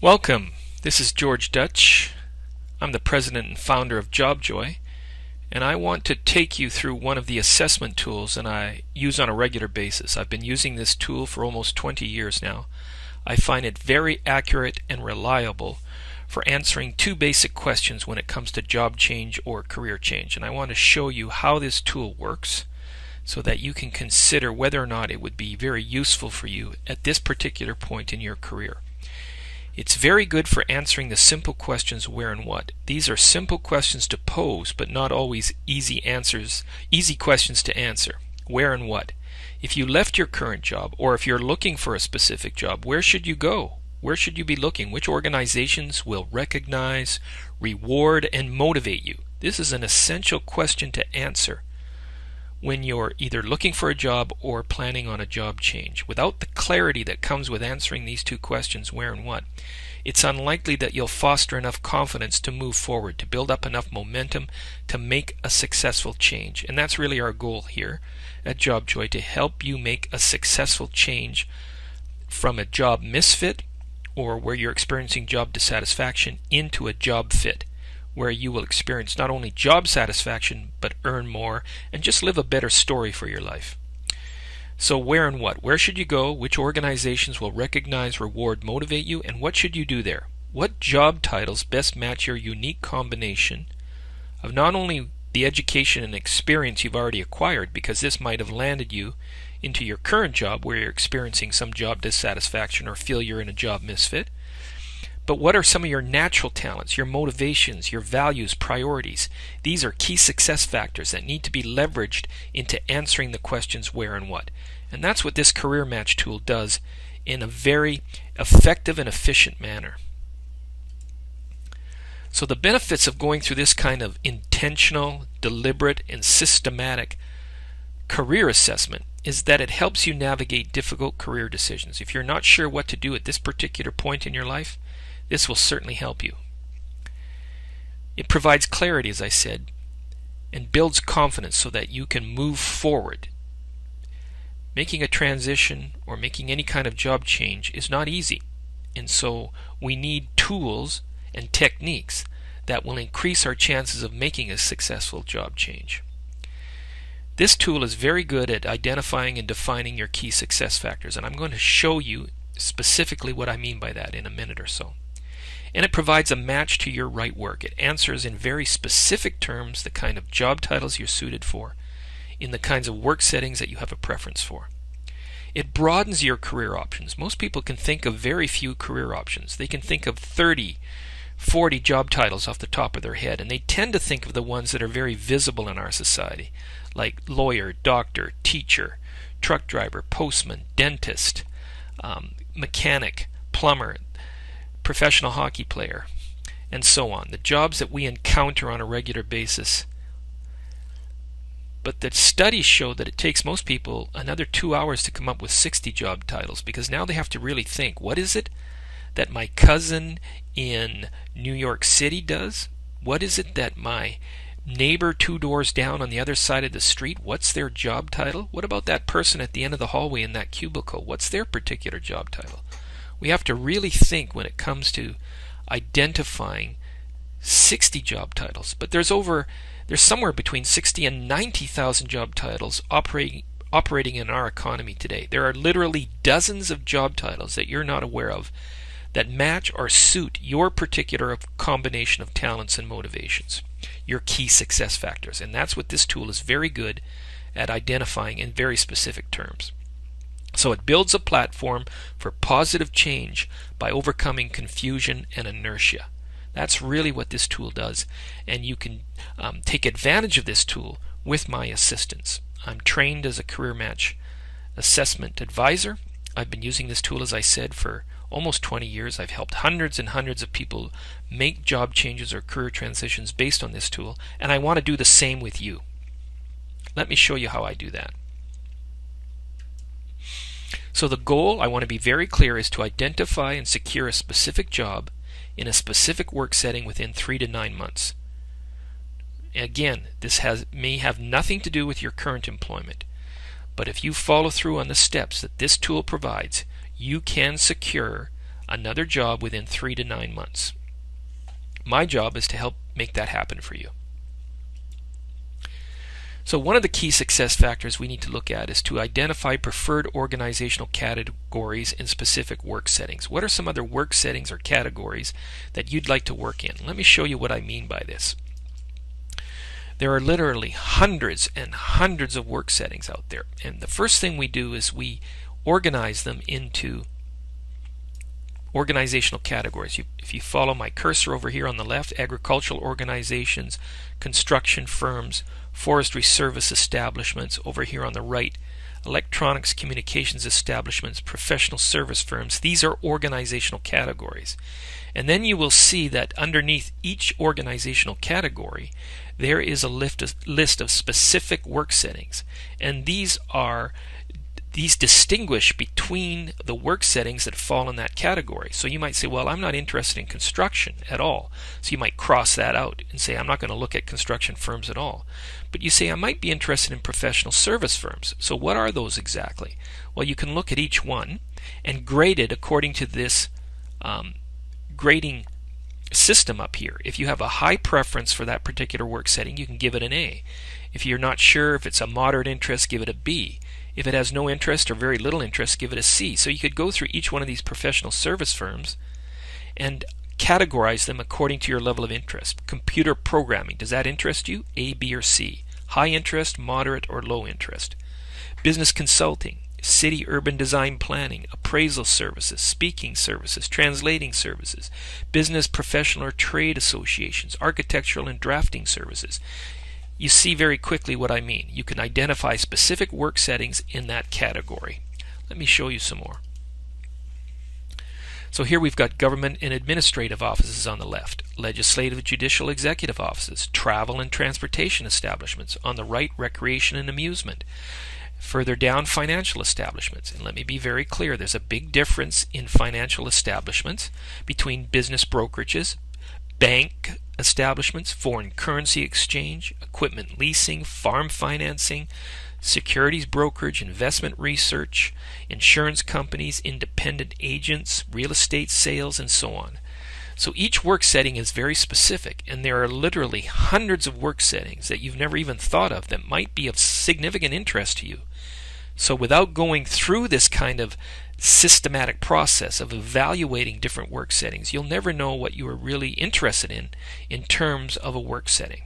Welcome. This is George Dutch. I'm the president and founder of JobJoy, and I want to take you through one of the assessment tools that I use on a regular basis. I've been using this tool for almost 20 years now. I find it very accurate and reliable for answering two basic questions when it comes to job change or career change, and I want to show you how this tool works so that you can consider whether or not it would be very useful for you at this particular point in your career. It's very good for answering the simple questions where and what. These are simple questions to pose, but not always easy questions to answer. Where and what. If you left your current job, or if you're looking for a specific job, where should you go? Where should you be looking? Which organizations will recognize, reward, and motivate you? This is an essential question to answer when you're either looking for a job or planning on a job change. Without the clarity that comes with answering these two questions, where and what, it's unlikely that you'll foster enough confidence to move forward, to build up enough momentum to make a successful change. And that's really our goal here at JobJoy, to help you make a successful change from a job misfit, or where you're experiencing job dissatisfaction, into a job fit, where you will experience not only job satisfaction, but earn more and just live a better story for your life. So where and what? Where should you go? Which organizations will recognize, reward, motivate you? And what should you do there? What job titles best match your unique combination of not only the education and experience you've already acquired, because this might have landed you into your current job where you're experiencing some job dissatisfaction or feel you're in a job misfit, but what are some of your natural talents, your motivations, your values, priorities? These are key success factors that need to be leveraged into answering the questions where and what. And that's what this Career Match tool does in a very effective and efficient manner. So the benefits of going through this kind of intentional, deliberate, and systematic career assessment is that it helps you navigate difficult career decisions. If you're not sure what to do at this particular point in your life, this will certainly help you. It provides clarity, as I said, and builds confidence so that you can move forward. Making a transition or making any kind of job change is not easy, and so we need tools and techniques that will increase our chances of making a successful job change. This tool is very good at identifying and defining your key success factors, and I'm going to show you specifically what I mean by that in a minute or so. And it provides a match to your right work. It answers in very specific terms the kind of job titles you're suited for, in the kinds of work settings that you have a preference for. It broadens your career options. Most people can think of very few career options. They can think of 30, 40 job titles off the top of their head, and they tend to think of the ones that are very visible in our society, like lawyer, doctor, teacher, truck driver, postman, dentist, mechanic, plumber, professional hockey player, and so on. The jobs that we encounter on a regular basis. But the studies show that it takes most people another 2 hours to come up with 60 job titles, because now they have to really think, what is it that my cousin in New York City does? What is it that my neighbor 2 doors down on the other side of the street, what's their job title? What about that person at the end of the hallway in that cubicle? What's their particular job title? We have to really think when it comes to identifying 60 job titles. But there's somewhere between 60 and 90,000 job titles operating in our economy today. There are literally dozens of job titles that you're not aware of that match or suit your particular combination of talents and motivations, your key success factors. And that's what this tool is very good at identifying in very specific terms. So it builds a platform for positive change by overcoming confusion and inertia. That's really what this tool does, and you can take advantage of this tool with my assistance. I'm trained as a career match assessment advisor. I've been using this tool, as I said, for almost 20 years. I've helped hundreds and hundreds of people make job changes or career transitions based on this tool, and I want to do the same with you. Let me show you how I do that. So the goal, I want to be very clear, is to identify and secure a specific job in a specific work setting within 3 to 9 months. Again, this may have nothing to do with your current employment, but if you follow through on the steps that this tool provides, you can secure another job within 3 to 9 months. My job is to help make that happen for you. So one of the key success factors we need to look at is to identify preferred organizational categories in specific work settings. What are some other work settings or categories that you'd like to work in? Let me show you what I mean by this. There are literally hundreds and hundreds of work settings out there, and the first thing we do is we organize them into organizational categories. If you follow my cursor over here on the left, agricultural organizations, construction firms, forestry service establishments. Over here on the right, electronics communications establishments, professional service firms. These are organizational categories. And then you will see that underneath each organizational category there is a list of specific work settings, and these distinguish between the work settings that fall in that category. So you might say, well, I'm not interested in construction at all. So you might cross that out and say, I'm not going to look at construction firms at all. But you say, I might be interested in professional service firms. So what are those exactly? Well, you can look at each one and grade it according to this grading system up here. If you have a high preference for that particular work setting, you can give it an A. If you're not sure if it's a moderate interest, give it a B. If it has no interest or very little interest, give it a C. So you could go through each one of these professional service firms and categorize them according to your level of interest. Computer programming, does that interest you? A, B, or C. High interest, moderate, or low interest. Business consulting, city urban design planning, appraisal services, speaking services, translating services, business professional or trade associations, architectural and drafting services. You see very quickly what I mean. You can identify specific work settings in that category. Let me show you some more. So here we've got government and administrative offices on the left, legislative, judicial, executive offices, travel and transportation establishments. On the right, recreation and amusement. Further down, financial establishments. And let me be very clear, there's a big difference in financial establishments between business brokerages, bank establishments, foreign currency exchange, equipment leasing, farm financing, securities brokerage, investment research, insurance companies, independent agents, real estate sales, and so on. So each work setting is very specific, and there are literally hundreds of work settings that you've never even thought of that might be of significant interest to you. So without going through this kind of systematic process of evaluating different work settings, you'll never know what you are really interested in terms of a work setting.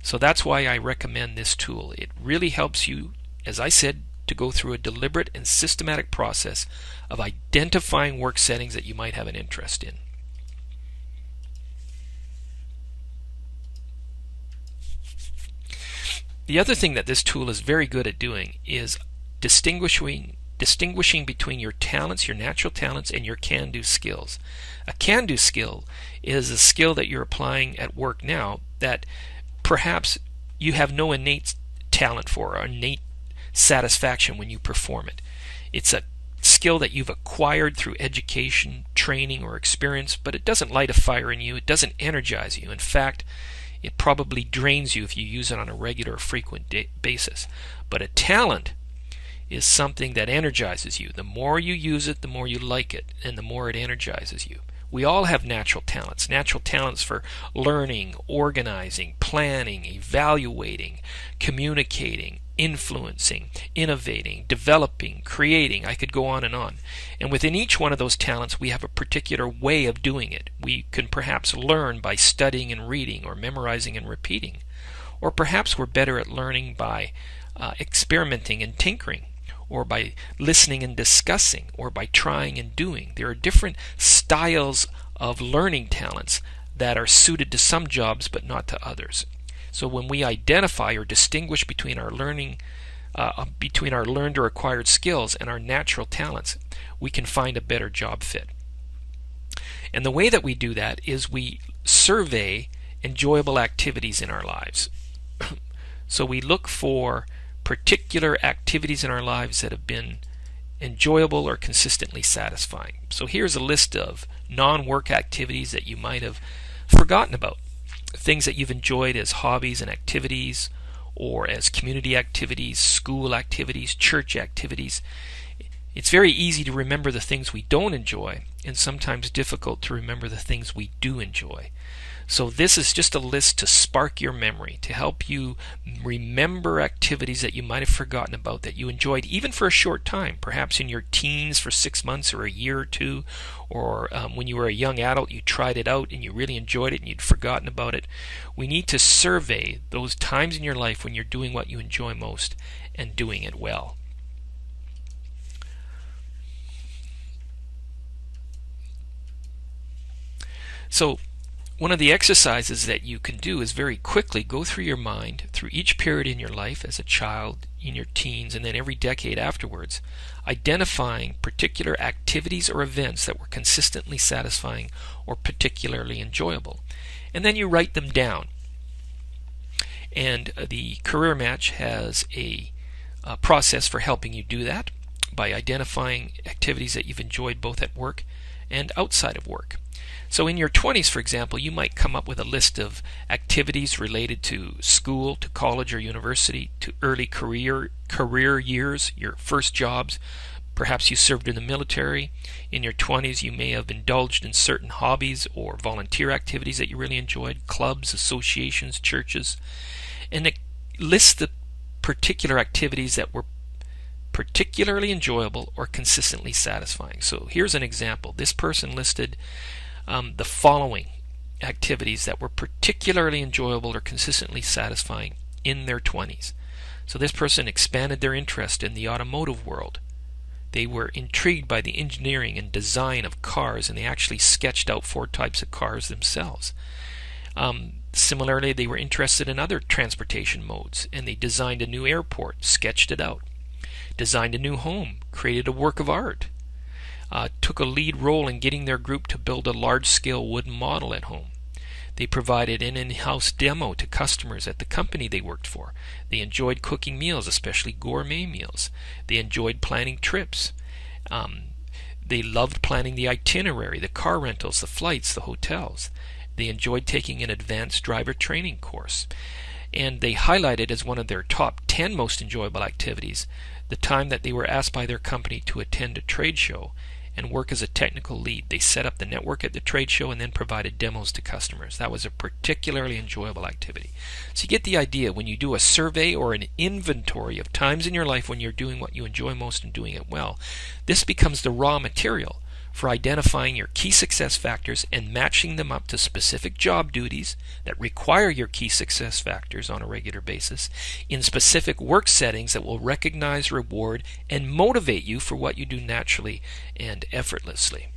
So that's why I recommend this tool. It really helps you, as I said, to go through a deliberate and systematic process of identifying work settings that you might have an interest in. The other thing that this tool is very good at doing is distinguishing between your talents, your natural talents, and your can-do skills. A can-do skill is a skill that you're applying at work now that perhaps you have no innate talent for or innate satisfaction when you perform it. It's a skill that you've acquired through education, training, or experience, but it doesn't light a fire in you. It doesn't energize you. In fact, it probably drains you if you use it on a regular or frequent basis. But a talent is something that energizes you. The more you use it, the more you like it, and the more it energizes you. We all have natural talents for learning, organizing, planning, evaluating, communicating, influencing, innovating, developing, creating. I could go on. And within each one of those talents, we have a particular way of doing it. We can perhaps learn by studying and reading, or memorizing and repeating. Or perhaps we're better at learning by experimenting and tinkering, or by listening and discussing, or by trying and doing. There are different styles of learning talents that are suited to some jobs but not to others. So when we identify or distinguish between our learned or acquired skills and our natural talents, we can find a better job fit. And the way that we do that is we survey enjoyable activities in our lives. So we look for particular activities in our lives that have been enjoyable or consistently satisfying. So here's a list of non-work activities that you might have forgotten about. Things that you've enjoyed as hobbies and activities, or as community activities, school activities, church activities. It's very easy to remember the things we don't enjoy and sometimes difficult to remember the things we do enjoy. So this is just a list to spark your memory, to help you remember activities that you might have forgotten about that you enjoyed even for a short time, perhaps in your teens for 6 months or a year or two, or when you were a young adult you tried it out and you really enjoyed it and you'd forgotten about it. We need to survey those times in your life when you're doing what you enjoy most and doing it well. So one of the exercises that you can do is very quickly go through your mind through each period in your life as a child, in your teens, and then every decade afterwards, identifying particular activities or events that were consistently satisfying or particularly enjoyable. And then you write them down. And the Career Match has a process for helping you do that by identifying activities that you've enjoyed both at work and outside of work. So in your 20s, for example, you might come up with a list of activities related to school, to college or university, to early career years, your first jobs. Perhaps you served in the military. In your 20s, you may have indulged in certain hobbies or volunteer activities that you really enjoyed, clubs, associations, churches. And it lists the particular activities that were particularly enjoyable or consistently satisfying. So here's an example. This person listed the following activities that were particularly enjoyable or consistently satisfying in their 20s. So this person expanded their interest in the automotive world. They were intrigued by the engineering and design of cars, and they actually sketched out 4 types of cars themselves. Similarly, they were interested in other transportation modes, and they designed a new airport, sketched it out, designed a new home, created a work of art, took a lead role in getting their group to build a large-scale wooden model at home. They provided an in-house demo to customers at the company they worked for. They enjoyed cooking meals, especially gourmet meals. They enjoyed planning trips. They loved planning the itinerary, the car rentals, the flights, the hotels. They enjoyed taking an advanced driver training course. And they highlighted as one of their top 10 most enjoyable activities the time that they were asked by their company to attend a trade show and work as a technical lead. They set up the network at the trade show and then provided demos to customers. That was a particularly enjoyable activity. So you get the idea. When you do a survey or an inventory of times in your life when you're doing what you enjoy most and doing it well, this becomes the raw material for identifying your key success factors and matching them up to specific job duties that require your key success factors on a regular basis in specific work settings that will recognize, reward, and motivate you for what you do naturally and effortlessly.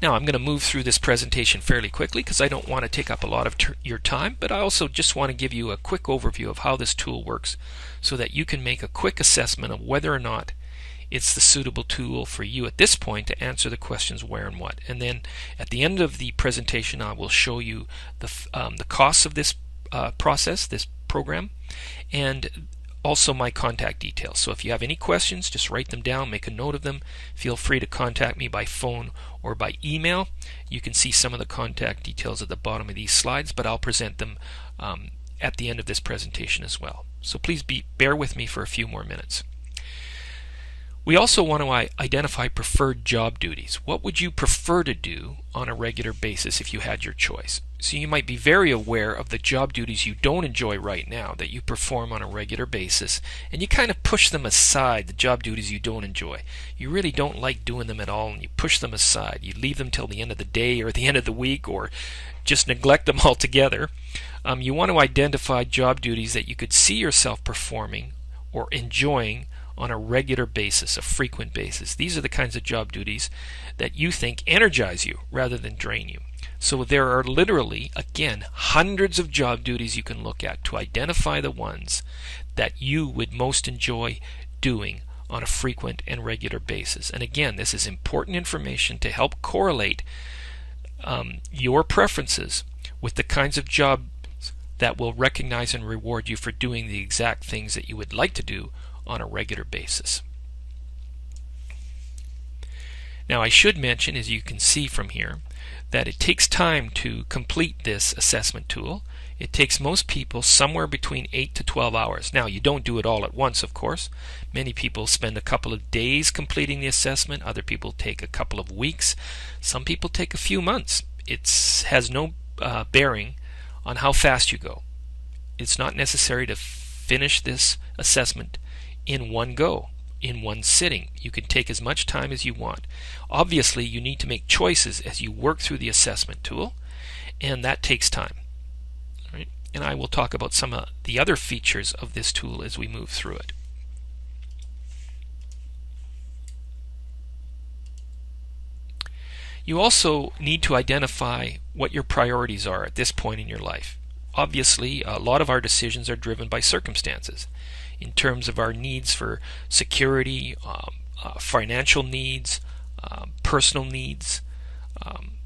Now I'm going to move through this presentation fairly quickly because I don't want to take up a lot of your time, but I also just want to give you a quick overview of how this tool works so that you can make a quick assessment of whether or not it's the suitable tool for you at this point to answer the questions where and what. And then at the end of the presentation I will show you the costs of this process, this program, and also my contact details. So if you have any questions, just write them down, make a note of them. Feel free to contact me by phone or by email. You can see some of the contact details at the bottom of these slides, but I'll present them at the end of this presentation as well. So please bear with me for a few more minutes. We also want to identify preferred job duties. What would you prefer to do on a regular basis if you had your choice? So you might be very aware of the job duties you don't enjoy right now that you perform on a regular basis, and you kind of push them aside, the job duties you don't enjoy. You really don't like doing them at all, and you push them aside. You leave them till the end of the day or the end of the week, or just neglect them altogether. You want to identify job duties that you could see yourself performing or enjoying on a regular basis, a frequent basis. These are the kinds of job duties that you think energize you rather than drain you. So there are literally, again, hundreds of job duties you can look at to identify the ones that you would most enjoy doing on a frequent and regular basis. And again, this is important information to help correlate your preferences with the kinds of jobs that will recognize and reward you for doing the exact things that you would like to do on a regular basis. Now I should mention, as you can see from here, that it takes time to complete this assessment tool. It takes most people somewhere between 8 to 12 hours. Now, you don't do it all at once, of course. Many people spend a couple of days completing the assessment. Other people take a couple of weeks. Some people take a few months. It has no bearing on how fast you go. It's not necessary to finish this assessment in one go, in one sitting. You can take as much time as you want. Obviously, you need to make choices as you work through the assessment tool, and that takes time. All right? And I will talk about some of the other features of this tool as we move through it. You also need to identify what your priorities are at this point in your life. Obviously, a lot of our decisions are driven by circumstances in terms of our needs for security, financial needs, personal needs,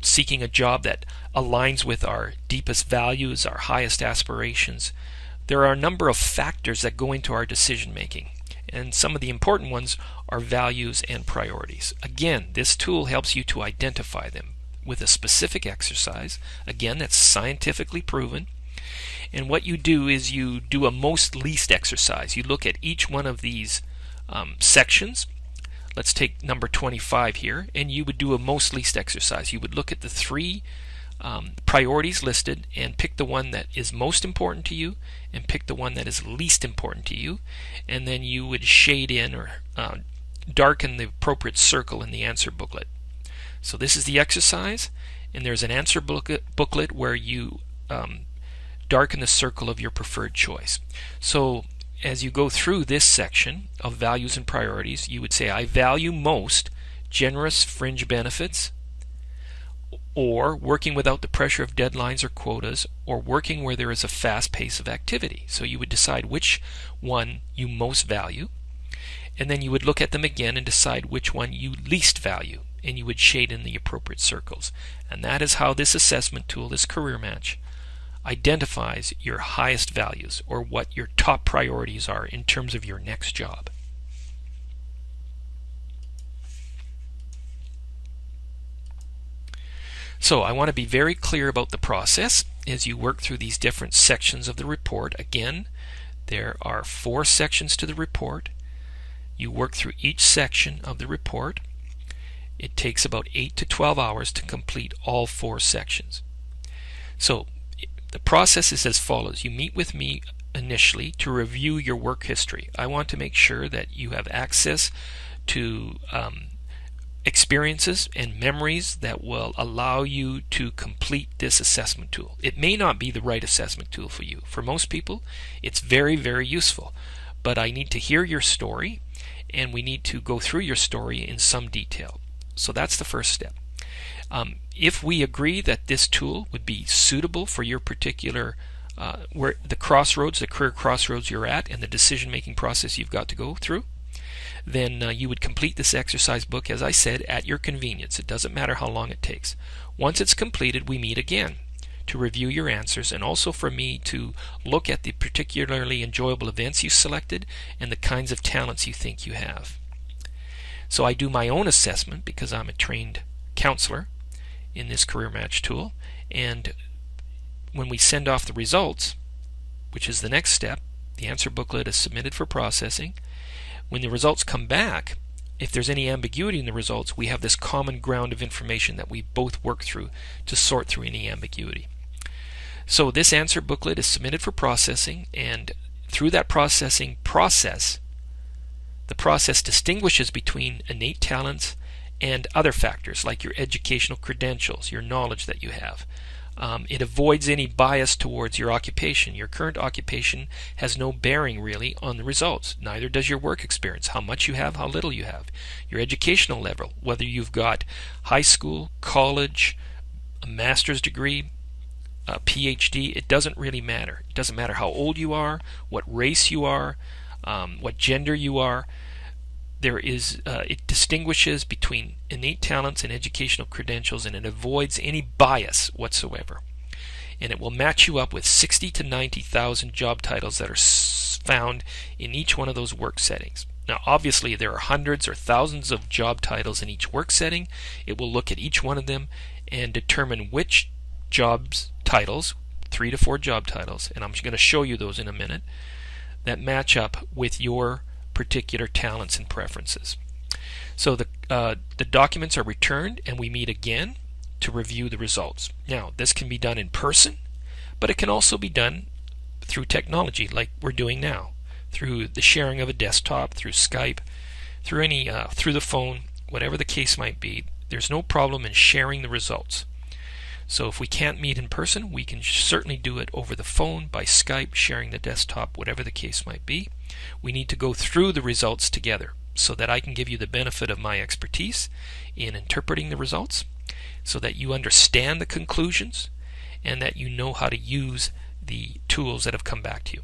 seeking a job that aligns with our deepest values, our highest aspirations. There are a number of factors that go into our decision making, and some of the important ones are values and priorities. Again, this tool helps you to identify them with a specific exercise, again, that's scientifically proven. And what you do is you do a most least exercise. You look at each one of these sections. Let's take number 25 here, and you would do a most least exercise. You would look at the three priorities listed and pick the one that is most important to you and pick the one that is least important to you, and then you would shade in or darken the appropriate circle in the answer booklet. So this is the exercise, and there's an answer booklet where you darken the circle of your preferred choice. So as you go through this section of values and priorities, you would say, I value most generous fringe benefits, or working without the pressure of deadlines or quotas, or working where there is a fast pace of activity. So you would decide which one you most value, and then you would look at them again and decide which one you least value, and you would shade in the appropriate circles. And that is how this assessment tool, this Career Match, identifies your highest values, or what your top priorities are in terms of your next job. So I want to be very clear about the process as you work through these different sections of the report. Again, there are 4 sections to the report. You work through each section of the report. It takes about 8 to 12 hours to complete all 4 sections. So the process is as follows. You meet with me initially to review your work history. I want to make sure that you have access to experiences and memories that will allow you to complete this assessment tool. It may not be the right assessment tool for you. For most people, it's very, very useful. But I need to hear your story, and we need to go through your story in some detail. So that's the first step. If we agree that this tool would be suitable for your particular where the crossroads, the career crossroads you're at, and the decision-making process you've got to go through, then you would complete this exercise book, as I said, at your convenience. It doesn't matter how long it takes. Once it's completed, we meet again to review your answers, and also for me to look at the particularly enjoyable events you selected and the kinds of talents you think you have. So I do my own assessment because I'm a trained counselor in this Career Match tool, and when we send off the results, which is the next step, the answer booklet is submitted for processing. When the results come back, if there's any ambiguity in the results, we have this common ground of information that we both work through to sort through any ambiguity. So this answer booklet is submitted for processing, and through that processing process, the process distinguishes between innate talents and other factors like your educational credentials, your knowledge that you have. It avoids any bias towards your occupation. Your current occupation has no bearing really on the results. Neither does your work experience, how much you have, how little you have. Your educational level, whether you've got high school, college, a master's degree, a PhD, it doesn't really matter. It doesn't matter how old you are, what race you are, what gender you are. It distinguishes between innate talents and educational credentials, and it avoids any bias whatsoever. And it will match you up with 60 to 90,000 job titles that are found in each one of those work settings. Now, obviously, there are hundreds or thousands of job titles in each work setting. It will look at each one of them and determine which jobs titles 3 to 4 job titles, and I'm going to show you those in a minute, that match up with your particular talents and preferences. So the documents are returned, and we meet again to review the results. Now, this can be done in person, but it can also be done through technology like we're doing now, through the sharing of a desktop, through Skype, through the phone, whatever the case might be. There's no problem in sharing the results. So if we can't meet in person, we can certainly do it over the phone, by Skype, sharing the desktop, whatever the case might be. We need to go through the results together so that I can give you the benefit of my expertise in interpreting the results, so that you understand the conclusions and that you know how to use the tools that have come back to you.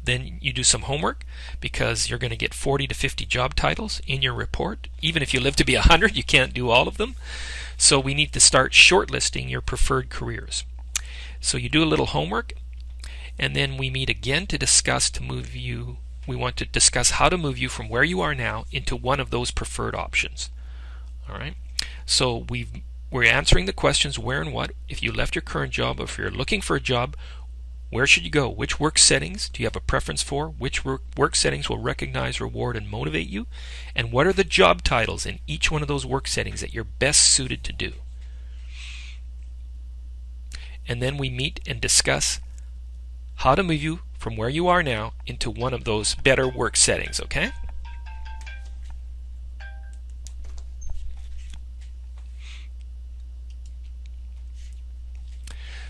Then you do some homework, because you're going to get 40 to 50 job titles in your report. Even if you live to be 100, you can't do all of them. So we need to start shortlisting your preferred careers. So you do a little homework, and then we meet again to discuss we want to discuss how to move you from where you are now into one of those preferred options. All right. So we're answering the questions where and what. If you left your current job, or if you're looking for a job, where should you go? Which work settings do you have a preference for? Which work settings will recognize, reward, and motivate you? And what are the job titles in each one of those work settings that you're best suited to do? And then we meet and discuss how to move you from where you are now into one of those better work settings, okay?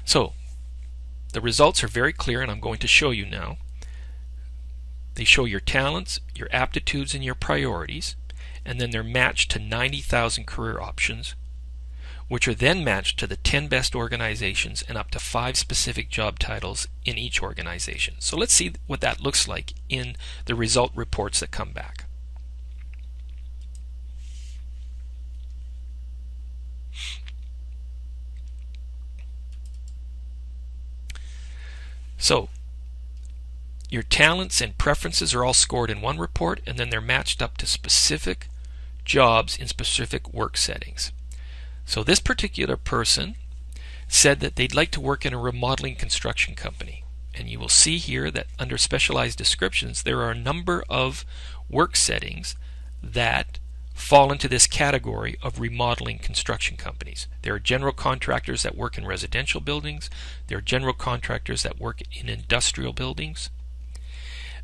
So, the results are very clear, and I'm going to show you now. They show your talents, your aptitudes, and your priorities, and then they're matched to 90,000 career options, which are then matched to the 10 best organizations and up to 5 specific job titles in each organization. So let's see what that looks like in the result reports that come back. So, your talents and preferences are all scored in one report, and then they're matched up to specific jobs in specific work settings. So this particular person said that they'd like to work in a remodeling construction company. And you will see here that under specialized descriptions, there are a number of work settings that fall into this category of remodeling construction companies. There are general contractors that work in residential buildings. There are general contractors that work in industrial buildings.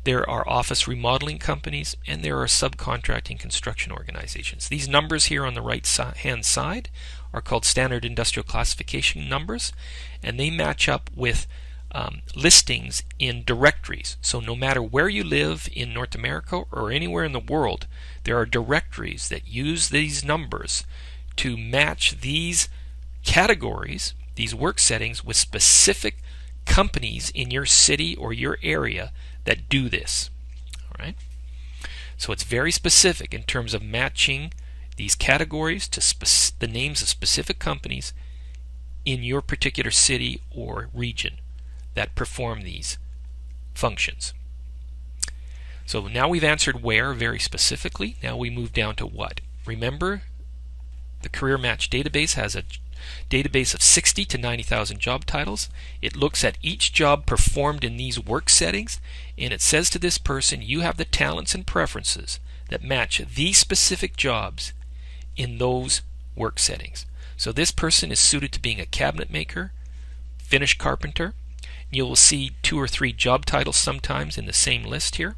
There are office remodeling companies, and there are subcontracting construction organizations. These numbers here on the right hand side are called standard industrial classification numbers, and they match up with listings in directories. So no matter where you live in North America or anywhere in the world, there are directories that use these numbers to match these categories, these work settings, with specific companies in your city or your area that do this. All right? So it's very specific in terms of matching these categories to the names of specific companies in your particular city or region that perform these functions. So now we've answered where very specifically. Now we move down to what. Remember, the Career Match database has a database of 60 to 90,000 job titles. It looks at each job performed in these work settings, and it says to this person, you have the talents and preferences that match these specific jobs in those work settings. So this person is suited to being a cabinet maker, finish carpenter. You will see 2 or 3 job titles sometimes in the same list here,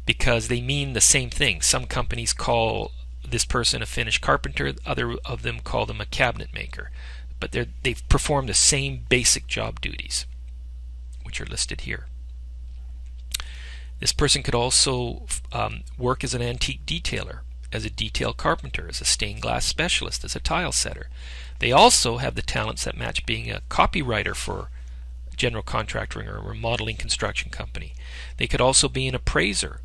because they mean the same thing. Some companies call this person a finished carpenter, other of them call them a cabinet maker, but they've performed the same basic job duties, which are listed here. This person could also work as an antique detailer, as a detail carpenter, as a stained glass specialist, as a tile setter. They also have the talents that match being a copywriter for general contracting or a remodeling construction company. They could also be an appraiser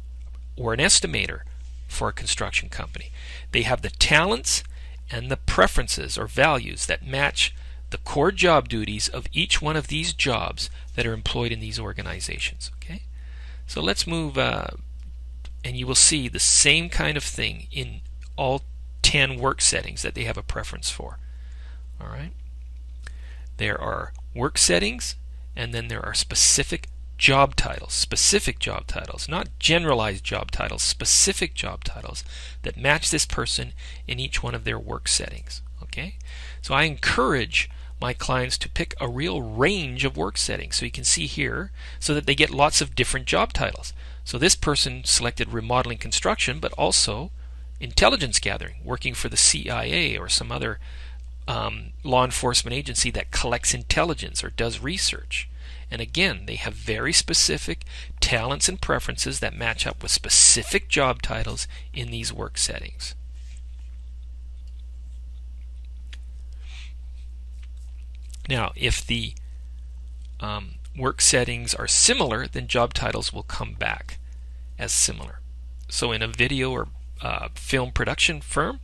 or an estimator for a construction company. They have the talents and the preferences or values that match the core job duties of each one of these jobs that are employed in these organizations. Okay, so let's move, and you will see the same kind of thing in all 10 work settings that they have a preference for. All right. There are work settings, and then there are specific job titles, not generalized job titles, specific job titles that match this person in each one of their work settings. Okay? So I encourage my clients to pick a real range of work settings. So you can see here, so that they get lots of different job titles. So this person selected remodeling construction, but also intelligence gathering, working for the CIA or some other law enforcement agency that collects intelligence or does research. And again, they have very specific talents and preferences that match up with specific job titles in these work settings. Now, if the work settings are similar, then job titles will come back as similar. So in a video or film production firm,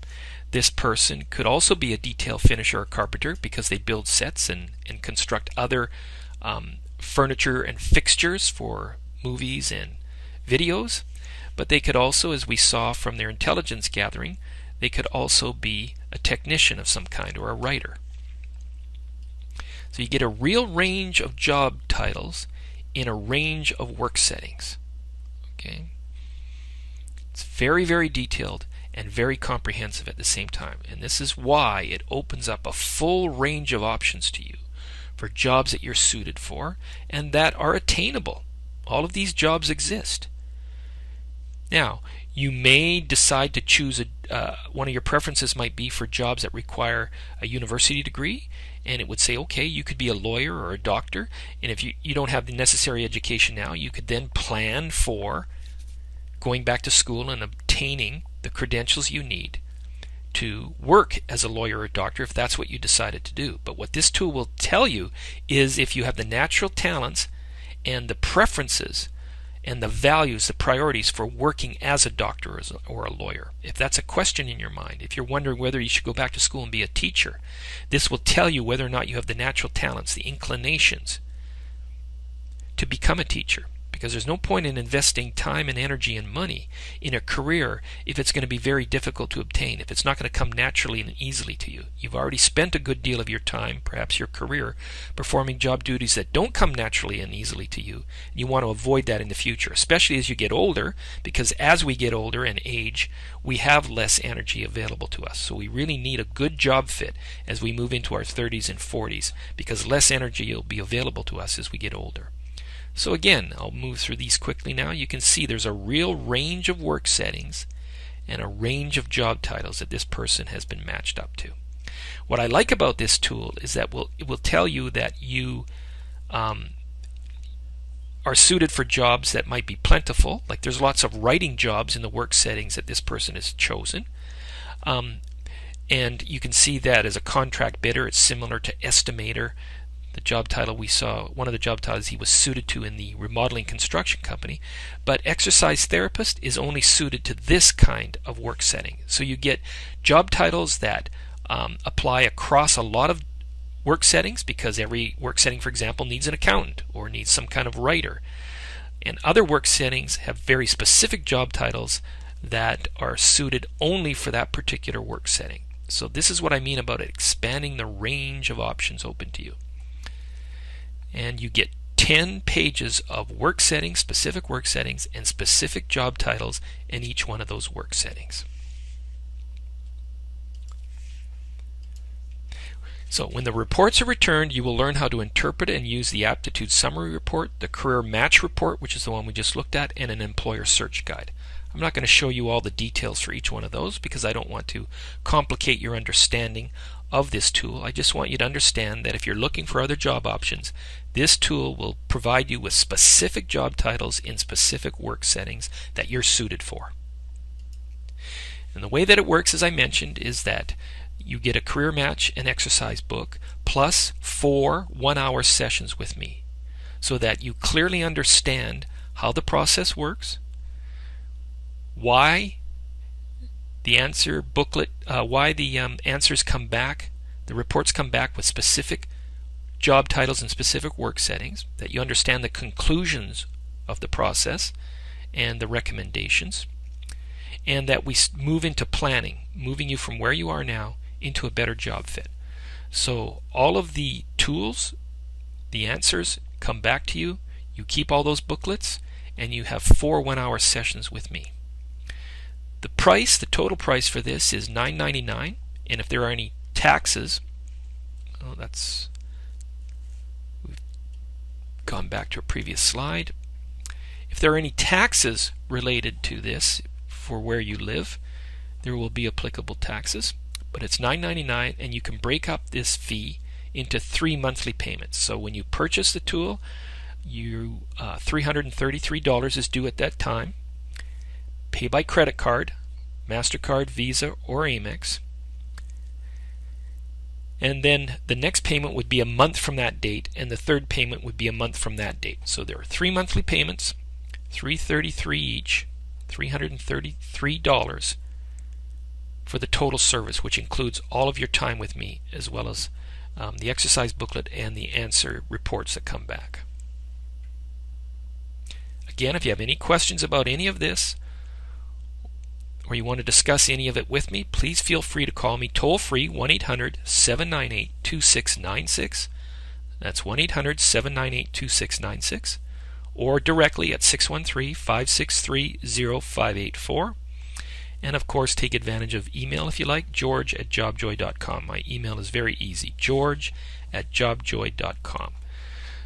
this person could also be a detail finisher or carpenter because they build sets and construct other furniture and fixtures for movies and videos. But they could also, as we saw from their intelligence gathering, they could also be a technician of some kind or a writer. So you get a real range of job titles in a range of work settings. Okay? It's very, very detailed and very comprehensive at the same time. And this is why it opens up a full range of options to you for jobs that you're suited for and that are attainable. All of these jobs exist. Now, you may decide to choose one of your preferences might be for jobs that require a university degree, and it would say, okay, you could be a lawyer or a doctor, and if you don't have the necessary education now, you could then plan for going back to school and obtaining the credentials you need to work as a lawyer or a doctor if that's what you decided to do. But what this tool will tell you is if you have the natural talents and the preferences and the values, the priorities for working as a doctor or a lawyer. If that's a question in your mind, if you're wondering whether you should go back to school and be a teacher, this will tell you whether or not you have the natural talents, the inclinations to become a teacher. Because there's no point in investing time and energy and money in a career if it's going to be very difficult to obtain, if it's not going to come naturally and easily to you. You've already spent a good deal of your time, perhaps your career, performing job duties that don't come naturally and easily to you. You want to avoid that in the future, especially as you get older, because as we get older and age, we have less energy available to us. So we really need a good job fit as we move into our 30s and 40s, because less energy will be available to us as we get older. So again, I'll move through these quickly now. You can see there's a real range of work settings and a range of job titles that this person has been matched up to. What I like about this tool is that it will tell you that you are suited for jobs that might be plentiful, like there's lots of writing jobs in the work settings that this person has chosen. And you can see that as a contract bidder, it's similar to estimator. The job title we saw, one of the job titles he was suited to in the remodeling construction company, but exercise therapist is only suited to this kind of work setting. So you get job titles that apply across a lot of work settings, because every work setting, for example, needs an accountant or needs some kind of writer. And other work settings have very specific job titles that are suited only for that particular work setting. So this is what I mean about expanding the range of options open to you. And you get 10 pages of work settings, specific work settings, and specific job titles in each one of those work settings. So when the reports are returned, you will learn how to interpret and use the aptitude summary report, the career match report, which is the one we just looked at, and an employer search guide. I'm not going to show you all the details for each one of those because I don't want to complicate your understanding of this tool. I just want you to understand that if you're looking for other job options, this tool will provide you with specific job titles in specific work settings that you're suited for. And the way that it works, as I mentioned, is that you get a career match and exercise book plus 4 one-hour sessions with me so that you clearly understand how the process works, why the answer booklet, why the answers come back, the reports come back with specific job titles and specific work settings, that you understand the conclusions of the process and the recommendations, and that we move into planning, moving you from where you are now into a better job fit. So all of the tools tools, the answers come back to you. You keep all those booklets, and you have 4 one-hour sessions with me. The total price for this is $9.99, and if there are any taxes, we've gone back to a previous slide. If there are any taxes related to this for where you live, there will be applicable taxes, but it's $9.99, and you can break up this fee into 3 monthly payments. So when you purchase the tool, $333 is due at that time. Pay by credit card, MasterCard, Visa, or Amex. And then the next payment would be a month from that date, and the third payment would be a month from that date. So there are 3 monthly payments, $333 each, $333 for the total service, which includes all of your time with me, as well as the exercise booklet and the answer reports that come back. Again, if you have any questions about any of this, or you want to discuss any of it with me, please feel free to call me toll free, 1-800-798-2696. That's 1-800-798-2696. Or directly at 613-563-0584. And of course, take advantage of email if you like, george@jobjoy.com. My email is very easy, george@jobjoy.com.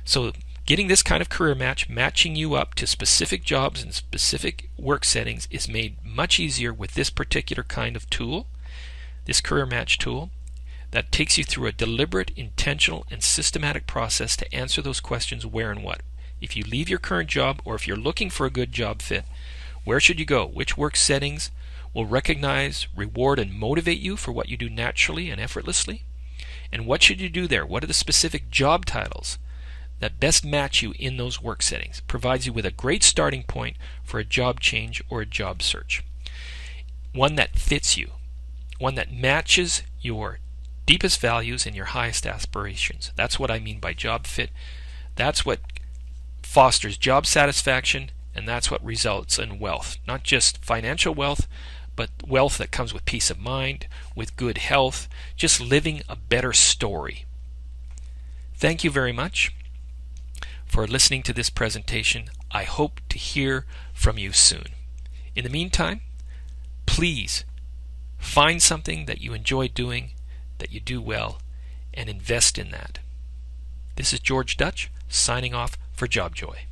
So getting this kind of career match, matching you up to specific jobs and specific work settings, is made much easier with this particular kind of tool, this career match tool, that takes you through a deliberate, intentional, and systematic process to answer those questions: where and what. If you leave your current job, or if you're looking for a good job fit, where should you go? Which work settings will recognize, reward, and motivate you for what you do naturally and effortlessly? And what should you do there? What are the specific job titles that best match you in those work settings? Provides you with a great starting point for a job change or a job search. One that fits you. One that matches your deepest values and your highest aspirations. That's what I mean by job fit. That's what fosters job satisfaction, and that's what results in wealth. Not just financial wealth, but wealth that comes with peace of mind, with good health, just living a better story. Thank you very much for listening to this presentation. I hope to hear from you soon. In the meantime, please find something that you enjoy doing, that you do well, and invest in that. This is George Dutch, signing off for JobJoy.